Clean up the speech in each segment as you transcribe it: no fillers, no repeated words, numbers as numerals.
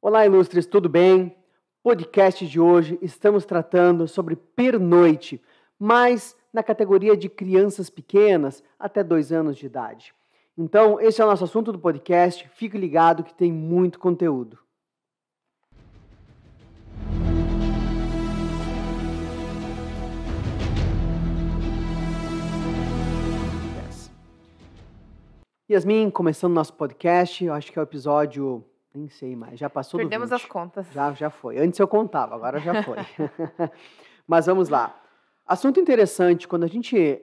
Olá, ilustres, tudo bem? Podcast de hoje estamos tratando sobre pernoite, mas na categoria de crianças pequenas até 2 anos de idade. Então, esse é o nosso assunto do podcast. Fique ligado que tem muito conteúdo. Yasmin, começando nosso podcast, eu acho que é o episódio, nem sei mais, já passou Perdemos do 20. as contas. Já foi. Antes eu contava, agora já foi. Mas vamos lá. Assunto interessante, quando a gente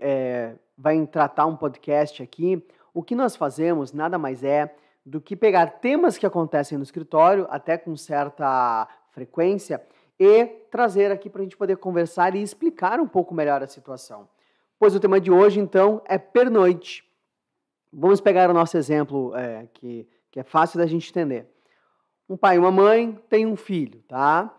vai tratar um podcast aqui, o que nós fazemos nada mais é do que pegar temas que acontecem no escritório, até com certa frequência, e trazer aqui para a gente poder conversar e explicar um pouco melhor a situação. Pois o tema de hoje, então, é pernoite. Vamos pegar o nosso exemplo, que é fácil da gente entender. Um pai e uma mãe têm um filho, tá?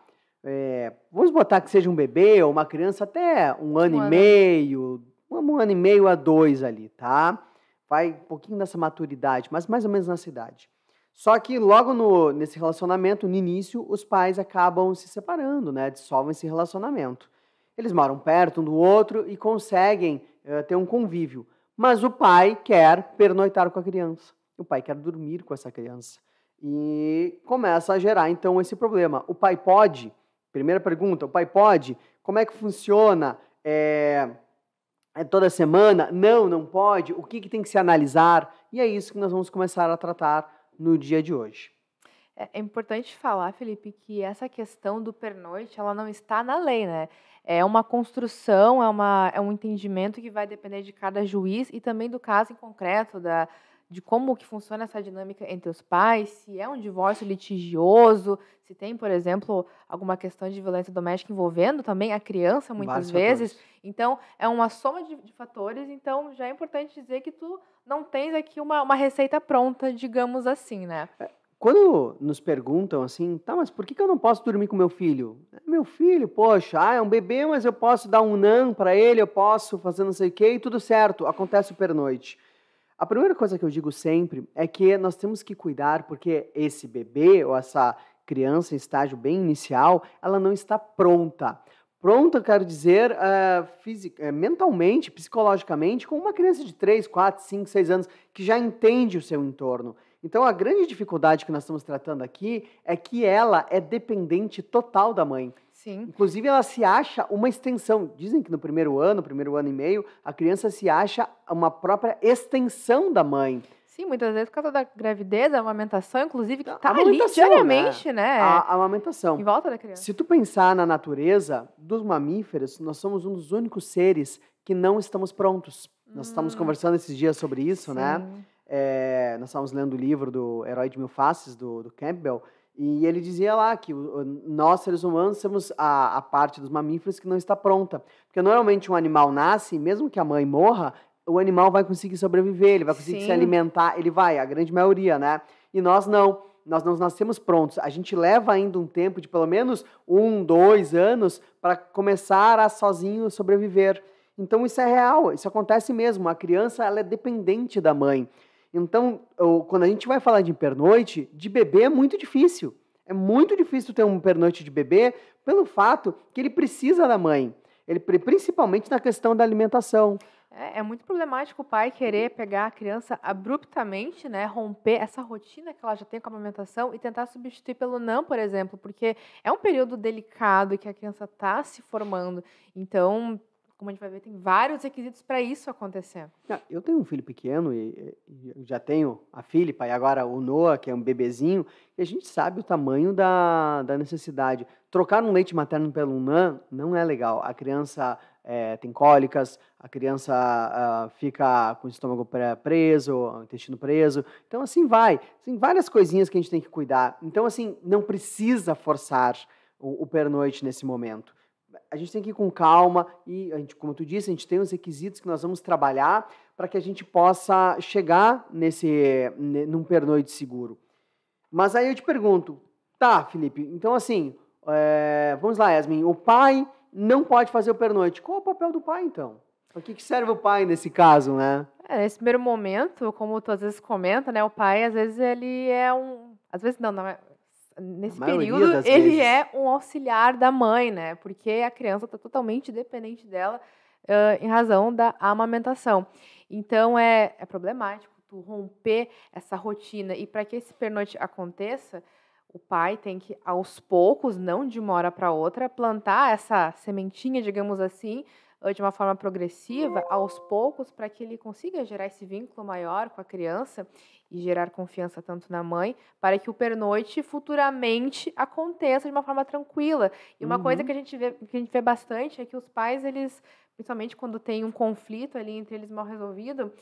Vamos botar que seja um bebê ou uma criança até um ano e meio a 2 ali, tá? Vai um pouquinho dessa maturidade, mas mais ou menos nessa idade. Só que logo nesse relacionamento, no início, os pais acabam se separando, né? Dissolvem esse relacionamento. Eles moram perto um do outro e conseguem ter um convívio. Mas o pai quer pernoitar com a criança. O pai quer dormir com essa criança. E começa a gerar, então, esse problema. O pai pode? Primeira pergunta, o pai pode? Como é que funciona? É toda semana? Não pode. O que tem que se analisar? E é isso que nós vamos começar a tratar no dia de hoje. É importante falar, Felipe, que essa questão do pernoite, ela não está na lei, né? É uma construção, é um entendimento que vai depender de cada juiz e também do caso em concreto, de como que funciona essa dinâmica entre os pais, se é um divórcio litigioso, se tem, por exemplo, alguma questão de violência doméstica envolvendo também a criança, muitas vezes. Fatores. Então, é uma soma de fatores, então já é importante dizer que tu não tens aqui uma receita pronta, digamos assim, né? Quando nos perguntam assim, tá, mas por que eu não posso dormir com meu filho? Meu filho, poxa, é um bebê, mas eu posso dar um nan para ele, eu posso fazer não sei o quê, e tudo certo, acontece o pernoite. A primeira coisa que eu digo sempre é que nós temos que cuidar porque esse bebê ou essa criança em estágio bem inicial, ela não está pronta. Pronta, quero dizer, mentalmente, psicologicamente, como uma criança de 3, 4, 5, 6 anos que já entende o seu entorno. Então, a grande dificuldade que nós estamos tratando aqui é que ela é dependente total da mãe. Sim. Inclusive, ela se acha uma extensão. Dizem que no primeiro ano e meio, a criança se acha uma própria extensão da mãe. Sim, muitas vezes por causa da gravidez, a amamentação, inclusive, que está ali Amamentação, diariamente, né? A amamentação. Em volta da criança. Se tu pensar na natureza dos mamíferos, nós somos um dos únicos seres que não estamos prontos. Nós estamos conversando esses dias sobre isso, Sim. né? Nós estávamos lendo o livro do Herói de Mil Faces, do Campbell, e ele dizia lá que nós, seres humanos, somos a parte dos mamíferos que não está pronta. Porque normalmente um animal nasce, mesmo que a mãe morra, o animal vai conseguir sobreviver, ele vai conseguir se alimentar, a grande maioria, né? E nós não. Nós não nascemos prontos. A gente leva ainda um tempo de pelo menos 1, 2 anos para começar a sozinho sobreviver. Então isso é real, isso acontece mesmo. A criança ela é dependente da mãe. Então, quando a gente vai falar de pernoite, de bebê é muito difícil. É muito difícil ter um pernoite de bebê pelo fato que ele precisa da mãe. Principalmente na questão da alimentação. É muito problemático o pai querer pegar a criança abruptamente, né, romper essa rotina que ela já tem com a amamentação e tentar substituir pelo não, por exemplo, porque é um período delicado que a criança está se formando. Então, como a gente vai ver, tem vários requisitos para isso acontecer. Eu tenho um filho pequeno e já tenho a Filipa e agora o Noah, que é um bebezinho, e a gente sabe o tamanho da necessidade. Trocar um leite materno pelo NAN não é legal. A criança tem cólicas, a criança fica com o estômago preso, o intestino preso. Então, assim vai. Tem várias coisinhas que a gente tem que cuidar. Então, assim, não precisa forçar o pernoite nesse momento. A gente tem que ir com calma e, como tu disse, a gente tem os requisitos que nós vamos trabalhar para que a gente possa chegar num pernoite seguro. Mas aí eu te pergunto, tá, Felipe, então assim, vamos lá, Yasmin, o pai não pode fazer o pernoite. Qual é o papel do pai, então? Para que serve o pai nesse caso, né? Nesse primeiro momento, como tu às vezes comenta, né, o pai, às vezes, ele é às vezes não, nesse maioria período, das ele vezes. é um auxiliar da mãe, né? Porque a criança está totalmente dependente dela, em razão da amamentação. Então, é problemático tu romper essa rotina. E para que esse pernoite aconteça, o pai tem que, aos poucos, não de uma hora para outra, plantar essa sementinha, digamos assim, de uma forma progressiva, aos poucos, para que ele consiga gerar esse vínculo maior com a criança e gerar confiança tanto na mãe, para que o pernoite futuramente aconteça de uma forma tranquila. E uma coisa que Uhum. a gente vê bastante é que os pais, eles, principalmente quando tem um conflito ali entre eles mal resolvido,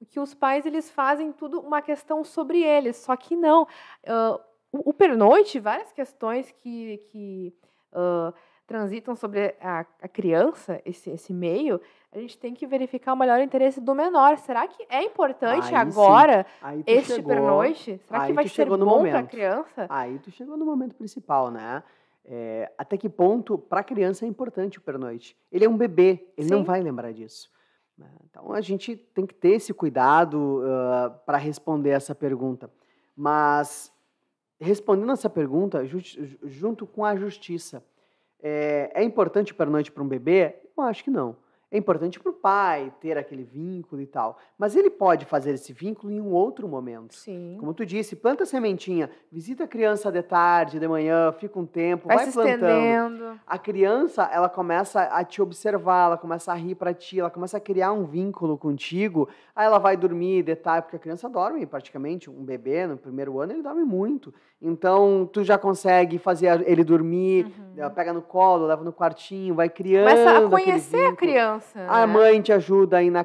que os pais, eles fazem tudo uma questão sobre eles, só que não. O pernoite, várias questões que transitam sobre a criança, esse meio, a gente tem que verificar o melhor interesse do menor. Será que é importante Aí sim, agora aí tu este chegou, pernoite? Será que aí vai tu ser chegou no bom para a momento. criança? Aí tu chegou no momento principal, né? Até que ponto para a criança é importante o pernoite? Ele é um bebê, ele não Sim. vai lembrar disso, né? Então a gente tem que ter esse cuidado para responder essa pergunta. Mas respondendo essa pergunta, junto com a justiça, é importante o pernoite para um bebê? Eu acho que não. É importante para o pai ter aquele vínculo e tal. Mas ele pode fazer esse vínculo em um outro momento. Sim. Como tu disse, planta a sementinha, visita a criança de tarde, de manhã, fica um tempo, Vai vai se plantando. estendendo. A criança, ela começa a te observar, ela começa a rir para ti, ela começa a criar um vínculo contigo. Aí ela vai dormir de tarde, porque a criança dorme praticamente, um bebê no primeiro ano, ele dorme muito. Então, tu já consegue fazer ele dormir, Uhum. pega no colo, leva no quartinho, vai Começa a criando aquele conhecer a vínculo. criança, A né? mãe te ajuda aí na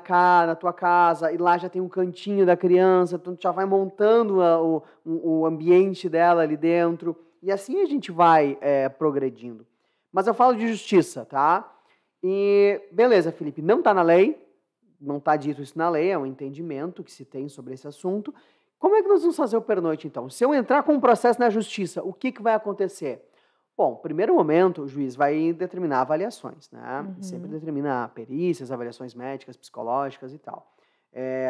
tua casa, e lá já tem um cantinho da criança, tu já vai montando o ambiente dela ali dentro. E assim a gente vai progredindo. Mas eu falo de justiça, tá? E beleza, Felipe, não está na lei, não está dito isso na lei, é um entendimento que se tem sobre esse assunto. Como é que nós vamos fazer o pernoite, então? Se eu entrar com um processo na justiça, o que vai acontecer? Bom, primeiro momento, o juiz vai determinar avaliações, né? Sempre Uhum. determina perícias, avaliações médicas, psicológicas e tal.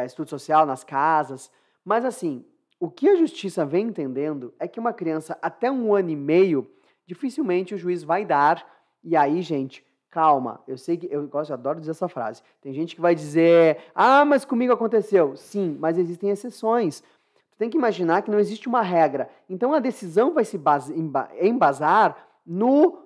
Estudo social nas casas. Mas, assim, o que a justiça vem entendendo é que uma criança até 1 ano e meio, dificilmente o juiz vai dar. E aí, gente, calma. Eu sei que eu adoro dizer essa frase. Tem gente que vai dizer, ah, mas comigo aconteceu. Sim, mas existem exceções. Tu tem que imaginar que não existe uma regra. Então a decisão vai se embasar no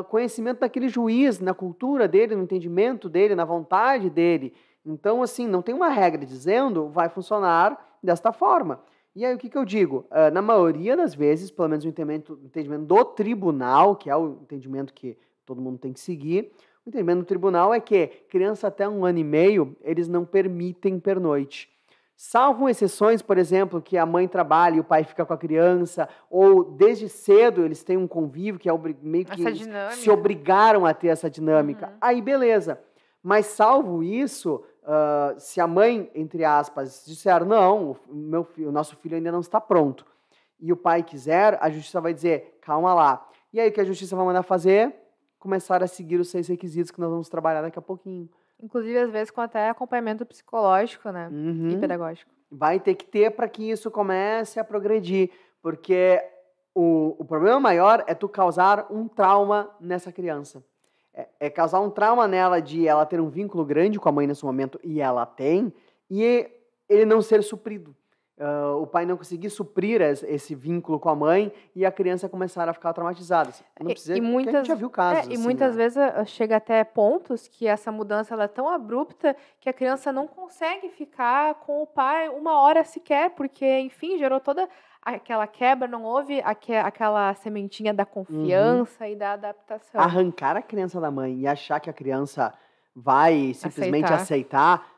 conhecimento daquele juiz, na cultura dele, no entendimento dele, na vontade dele. Então, assim, não tem uma regra dizendo vai funcionar desta forma. E aí o que eu digo? Na maioria das vezes, pelo menos o entendimento do tribunal, que é o entendimento que todo mundo tem que seguir, o entendimento do tribunal é que criança até 1 ano e meio, eles não permitem pernoite. Salvo exceções, por exemplo, que a mãe trabalha e o pai fica com a criança, ou desde cedo eles têm um convívio que é meio que Essa eles se dinâmica. obrigaram a ter essa dinâmica. Uhum. Aí beleza. Mas salvo isso, se a mãe, entre aspas, disser não, o nosso filho ainda não está pronto, e o pai quiser, a justiça vai dizer, calma lá. E aí o que a justiça vai mandar fazer? Começar a seguir os 6 requisitos que nós vamos trabalhar daqui a pouquinho. Inclusive, às vezes, com até acompanhamento psicológico, né? E Uhum. pedagógico. Vai ter que ter para que isso comece a progredir, porque o problema maior é tu causar um trauma nessa criança. É causar um trauma nela de ela ter um vínculo grande com a mãe nesse momento, e ela tem, e ele não ser suprido. O pai não conseguir suprir esse vínculo com a mãe e a criança começar a ficar traumatizada. Não precisa, porque a gente já viu casos E assim, muitas né? vezes chega até pontos que essa mudança ela é tão abrupta que a criança não consegue ficar com o pai uma hora sequer, porque, enfim, gerou toda aquela quebra, não houve aquela sementinha da Uhum. confiança e da adaptação. Arrancar a criança da mãe e achar que a criança vai simplesmente aceitar.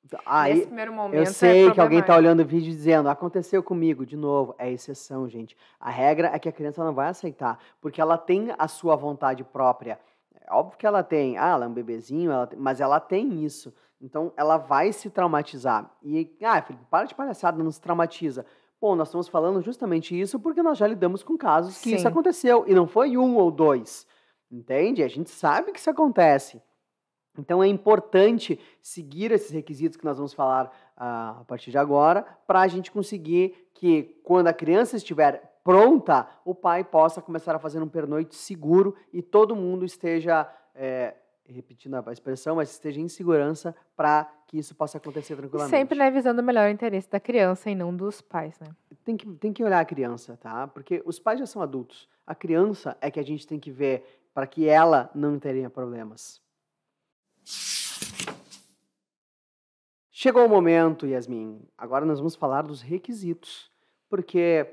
Nesse Aí primeiro eu momento é sei que alguém está problemático. olhando o vídeo dizendo, aconteceu comigo, de novo, é exceção, gente. A regra é que a criança não vai aceitar, porque ela tem a sua vontade própria. É óbvio que ela tem, ela é um bebezinho, mas ela tem isso. Então ela vai se traumatizar. E, Felipe, para de palhaçada, não se traumatiza. Bom, nós estamos falando justamente isso porque nós já lidamos com casos que isso Sim. aconteceu, e não foi 1 ou 2, entende? A gente sabe que isso acontece. Então é importante seguir esses requisitos que nós vamos falar a partir de agora, para a gente conseguir que, quando a criança estiver pronta, o pai possa começar a fazer um pernoite seguro e todo mundo esteja, repetindo a expressão, mas esteja em segurança para que isso possa acontecer E tranquilamente. sempre, né, visando o melhor interesse da criança e não dos pais, né? Tem que olhar a criança, tá? Porque os pais já são adultos. A criança é que a gente tem que ver para que ela não tenha problemas. Chegou o momento, Yasmin. Agora nós vamos falar dos requisitos. Porque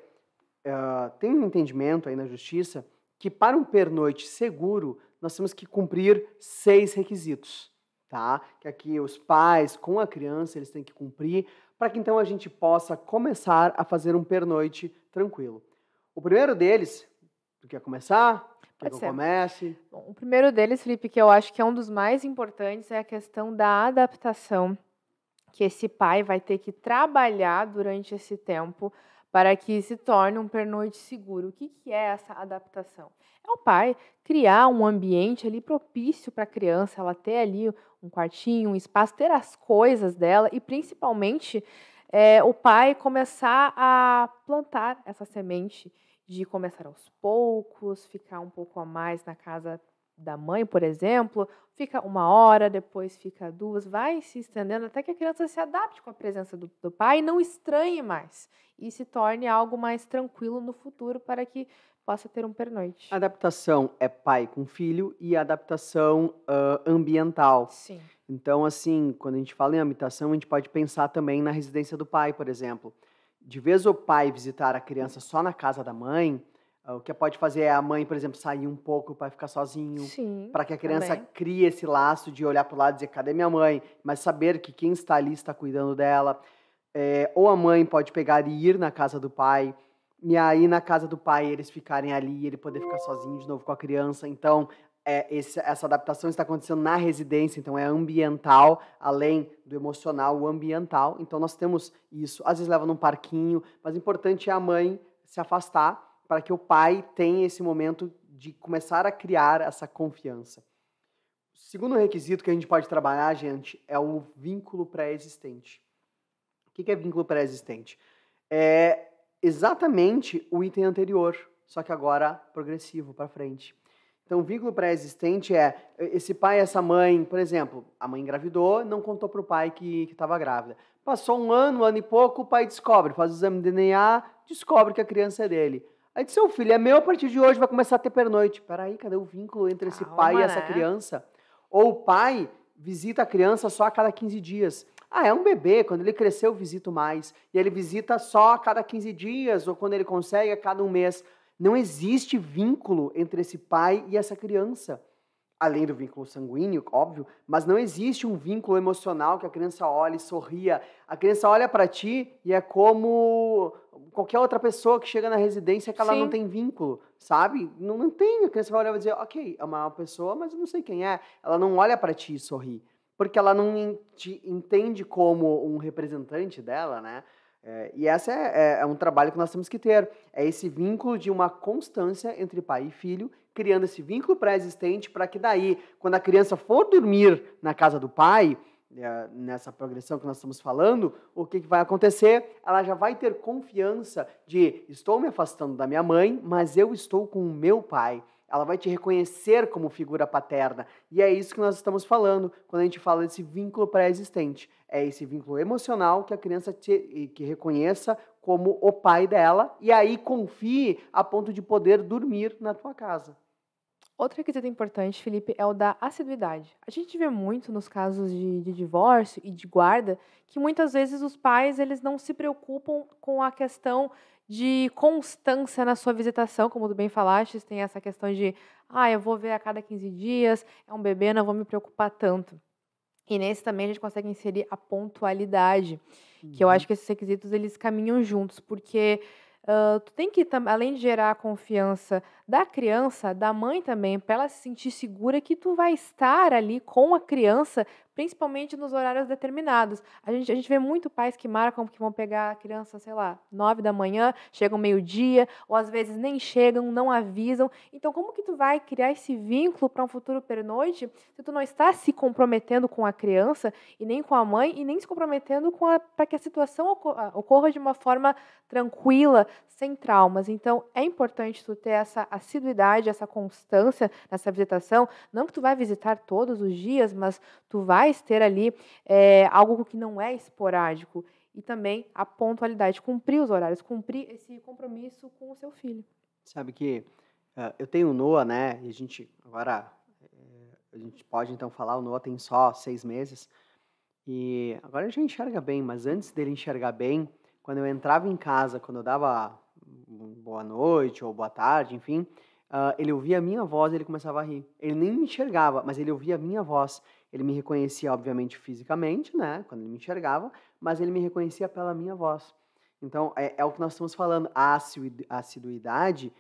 tem um entendimento aí na justiça que para um pernoite seguro, nós temos que cumprir 6 requisitos, tá? Que aqui os pais com a criança, eles têm que cumprir, para que então a gente possa começar a fazer um pernoite tranquilo. O primeiro deles, tu quer começar? Quer que eu comece? Bom, o primeiro deles, Felipe, que eu acho que é um dos mais importantes, é a questão da adaptação, que esse pai vai ter que trabalhar durante esse tempo para que se torne um pernoite seguro. O que é essa adaptação? É o pai criar um ambiente ali propício para a criança, ela ter ali um quartinho, um espaço, ter as coisas dela e, principalmente, o pai começar a plantar essa semente de começar aos poucos, ficar um pouco a mais na casa da mãe, por exemplo, fica 1 hora, depois fica 2, vai se estendendo até que a criança se adapte com a presença do pai e não estranhe mais e se torne algo mais tranquilo no futuro para que possa ter um pernoite. Adaptação é pai com filho e adaptação ambiental. Sim. Então, assim, quando a gente fala em habitação, a gente pode pensar também na residência do pai, por exemplo. De vez o pai visitar a criança só na casa da mãe, o que pode fazer é a mãe, por exemplo, sair um pouco para ficar sozinho, para que a criança crie esse laço de olhar para o lado e dizer, cadê minha mãe? Mas saber que quem está ali está cuidando dela. Ou a mãe pode pegar e ir na casa do pai, e aí na casa do pai eles ficarem ali e ele poder ficar sozinho de novo com a criança. Então, essa adaptação está acontecendo na residência, então é ambiental, além do emocional, o ambiental. Então nós temos isso. Às vezes leva num parquinho, mas o importante é a mãe se afastar para que o pai tenha esse momento de começar a criar essa confiança. O segundo requisito que a gente pode trabalhar, gente, é o vínculo pré-existente. O que é vínculo pré-existente? É exatamente o item anterior, só que agora progressivo, para frente. Então, o vínculo pré-existente é esse pai e essa mãe, por exemplo, a mãe engravidou, não contou para o pai que estava grávida. Passou um ano e pouco, o pai descobre, faz o exame de DNA, descobre que a criança é dele. Aí diz, seu filho é meu, a partir de hoje vai começar a ter pernoite. Peraí, cadê o vínculo entre esse pai e essa criança? Ou o pai visita a criança só a cada 15 dias. Ah, é um bebê, quando ele crescer eu visito mais. E ele visita só a cada 15 dias, ou quando ele consegue, a cada 1 mês. Não existe vínculo entre esse pai e essa criança. Além do vínculo sanguíneo, óbvio, mas não existe um vínculo emocional que a criança olhe e sorria. A criança olha para ti e é como qualquer outra pessoa que chega na residência que ela não tem vínculo, sabe? Não tem. A criança vai olhar e vai dizer, ok, é uma pessoa, mas eu não sei quem é. Ela não olha para ti e sorri, porque ela não te entende como um representante dela, né? E esse é um trabalho que nós temos que ter. É esse vínculo de uma constância entre pai e filho, criando esse vínculo pré-existente para que daí, quando a criança for dormir na casa do pai, nessa progressão que nós estamos falando, o que vai acontecer? Ela já vai ter confiança de estou me afastando da minha mãe, mas eu estou com o meu pai. Ela vai te reconhecer como figura paterna. E é isso que nós estamos falando quando a gente fala desse vínculo pré-existente. É esse vínculo emocional que a criança que reconheça como o pai dela e aí confie a ponto de poder dormir na tua casa. Outro requisito importante, Felipe, é o da assiduidade. A gente vê muito nos casos de divórcio e de guarda que muitas vezes os pais eles não se preocupam com a questão de constância na sua visitação, como tu bem falaste, tem essa questão de, eu vou ver a cada 15 dias, é um bebê, não vou me preocupar tanto. E nesse também a gente consegue inserir a pontualidade, que eu acho que esses requisitos eles caminham juntos, porque tu tem que, além de gerar a confiança da criança, da mãe também, para ela se sentir segura que tu vai estar ali com a criança principalmente nos horários determinados. A gente vê muito pais que marcam que vão pegar a criança, sei lá, 9 da manhã, chegam meio-dia, ou às vezes nem chegam, não avisam. Então, como que tu vai criar esse vínculo para um futuro pernoite se tu não está se comprometendo com a criança e nem com a mãe e nem se comprometendo para que a situação ocorra de uma forma tranquila, sem traumas. Então, é importante tu ter essa assiduidade, essa constância nessa visitação. Não que tu vai visitar todos os dias, mas tu vais ter ali algo que não é esporádico. E também a pontualidade, cumprir os horários, cumprir esse compromisso com o seu filho. Sabe que eu tenho o Noah, né? E a gente pode então falar, o Noah tem só 6 meses. E agora ele já enxerga bem, mas antes dele enxergar bem, quando eu entrava em casa, quando eu dava boa noite ou boa tarde, enfim, ele ouvia a minha voz e ele começava a rir. Ele nem me enxergava, mas ele ouvia a minha voz. Ele me reconhecia, obviamente, fisicamente, né, quando ele me enxergava, mas ele me reconhecia pela minha voz. Então, é o que nós estamos falando. A assiduidade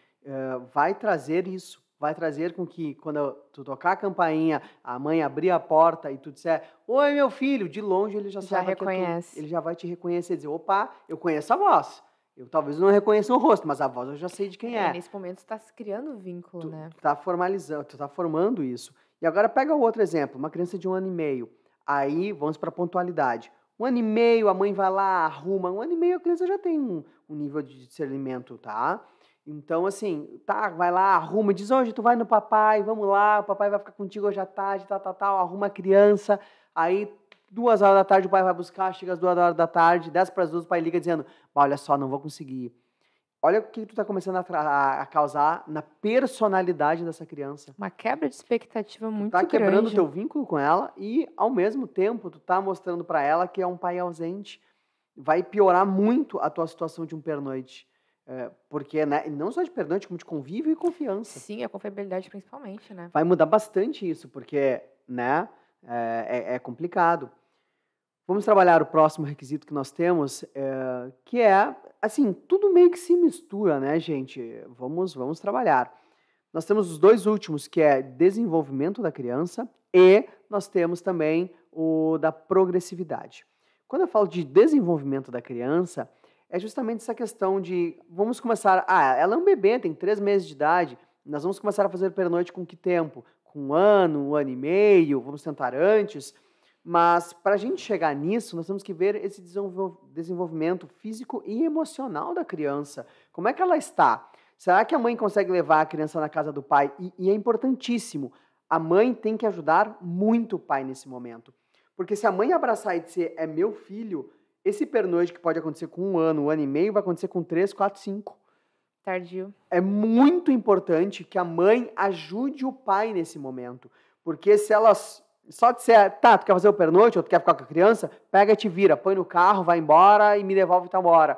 vai trazer isso. Vai trazer com que, quando tu tocar a campainha, a mãe abrir a porta e tu disser, oi, meu filho, de longe ele já sabe reconhece. que ele já vai te reconhecer e dizer, opa, eu conheço a voz. Eu talvez não reconheça o rosto, mas a voz eu já sei de quem é. Nesse momento tu está criando vínculo, né? Tu tá formalizando, tu tá formando isso. E agora pega o outro exemplo, uma criança de 1 ano e meio. Aí, vamos para a pontualidade. 1 ano e meio, a mãe vai lá, arruma. 1 ano e meio a criança já tem um nível de discernimento, tá? Então, assim, tá, vai lá, arruma, diz, hoje tu vai no papai, vamos lá, o papai vai ficar contigo hoje à tarde, tal, arruma a criança, aí 2 horas da tarde o pai vai buscar, chega às 2 horas da tarde, 10 para as 2 o pai liga dizendo, olha só, não vou conseguir. Olha o que tu tá começando a causar na personalidade dessa criança. Uma quebra de expectativa muito grande. Tu tá quebrando o teu vínculo com ela e, ao mesmo tempo, tu tá mostrando para ela que é um pai ausente. Vai piorar muito a tua situação de um pernoite. Porque, né, não só de pernoite, como de convívio e confiança. Sim, a confiabilidade principalmente, né? Vai mudar bastante isso, porque, né, é complicado. Vamos trabalhar o próximo requisito que nós temos, que é, assim, tudo meio que se mistura, né, gente? Vamos trabalhar. Nós temos os 2 últimos, que é desenvolvimento da criança, e nós temos também o da progressividade. Quando eu falo de desenvolvimento da criança, é justamente essa questão de, vamos começar, ela é um bebê, tem 3 meses de idade, nós vamos começar a fazer pernoite com que tempo? Com 1 ano, 1 ano e meio, vamos tentar antes, mas para a gente chegar nisso, nós temos que ver esse desenvolvimento físico e emocional da criança. Como é que ela está? Será que a mãe consegue levar a criança na casa do pai? E é importantíssimo, a mãe tem que ajudar muito o pai nesse momento. Porque se a mãe abraçar e dizer, é meu filho, esse pernoite que pode acontecer com 1 ano, 1 ano e meio, vai acontecer com 3, 4, 5. Tardio. É muito importante que a mãe ajude o pai nesse momento. Porque se elas só disser, tá, tu quer fazer o pernoite ou tu quer ficar com a criança, pega e te vira, põe no carro, vai embora e me devolve e tá embora.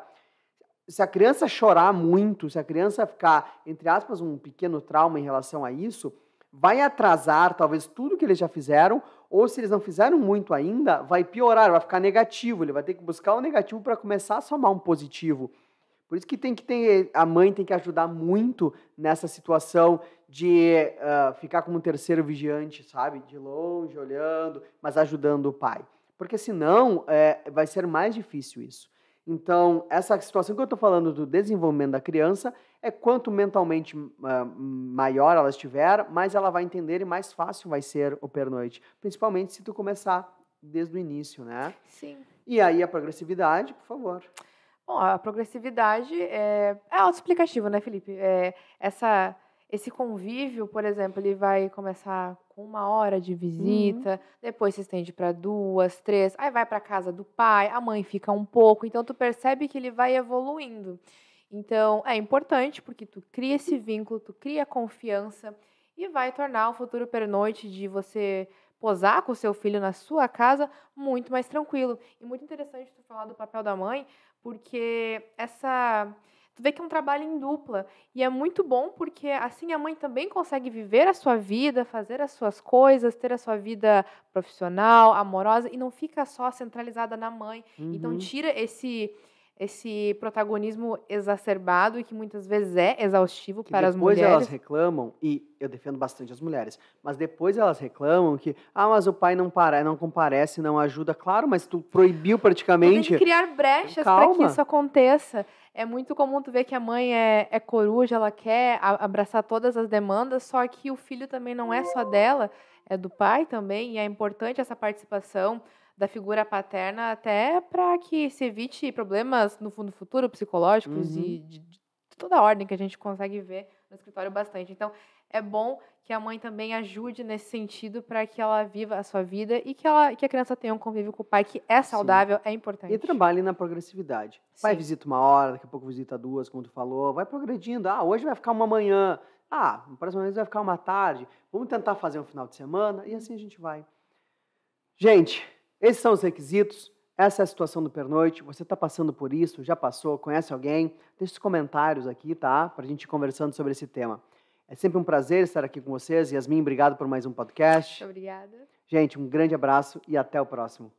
Se a criança chorar muito, se a criança ficar, entre aspas, um pequeno trauma em relação a isso, vai atrasar talvez tudo que eles já fizeram, ou se eles não fizeram muito ainda, vai piorar, vai ficar negativo, ele vai ter que buscar o negativo para começar a somar um positivo. Por isso que a mãe tem que ajudar muito nessa situação de ficar como um terceiro vigiante, sabe? De longe, olhando, mas ajudando o pai. Porque senão vai ser mais difícil isso. Então, essa situação que eu estou falando do desenvolvimento da criança é quanto mentalmente maior ela estiver, mais ela vai entender e mais fácil vai ser o pernoite. Principalmente se tu começar desde o início, né? Sim. E aí a progressividade, por favor. Bom, a progressividade é autoexplicativo, né, Felipe? Esse convívio, por exemplo, ele vai começar com 1 hora de visita, depois se estende para 2, 3, aí vai para casa do pai, a mãe fica um pouco, então tu percebe que ele vai evoluindo. Então, é importante porque tu cria esse vínculo, tu cria confiança e vai tornar o futuro pernoite de você posar com o seu filho na sua casa muito mais tranquilo. E muito interessante tu falar do papel da mãe, porque tu vê que é um trabalho em dupla. E é muito bom porque assim a mãe também consegue viver a sua vida, fazer as suas coisas, ter a sua vida profissional, amorosa, e não fica só centralizada na mãe. Então tira esse protagonismo exacerbado e que muitas vezes é exaustivo Que para as depois mulheres. elas reclamam, e eu defendo bastante as mulheres, mas depois elas reclamam que, mas o pai não comparece, não ajuda. Claro, mas tu proibiu Tu tem praticamente. que criar brechas para que Calma. isso aconteça. É muito comum tu ver que a mãe é coruja, ela quer abraçar todas as demandas, só que o filho também não é só dela, é do pai também, e é importante essa participação da figura paterna até para que se evite problemas no futuro psicológicos e de toda a ordem que a gente consegue ver no escritório bastante. Então, é bom que a mãe também ajude nesse sentido para que ela viva a sua vida e que a criança tenha um convívio com o pai que é saudável, é E importante. trabalhe na progressividade. Pai Sim. visita uma hora, daqui a pouco visita duas, como tu falou, vai progredindo. Hoje vai ficar uma manhã. Na próxima vez vai ficar uma tarde. Vamos tentar fazer um final de semana e assim a gente vai. Gente, esses são os requisitos. Essa é a situação do pernoite. Você está passando por isso? Já passou? Conhece alguém? Deixe os comentários aqui, tá? Para a gente ir conversando sobre esse tema. É sempre um prazer estar aqui com vocês. Yasmin, obrigado por mais um podcast. Muito obrigada. Gente, um grande abraço e até o próximo.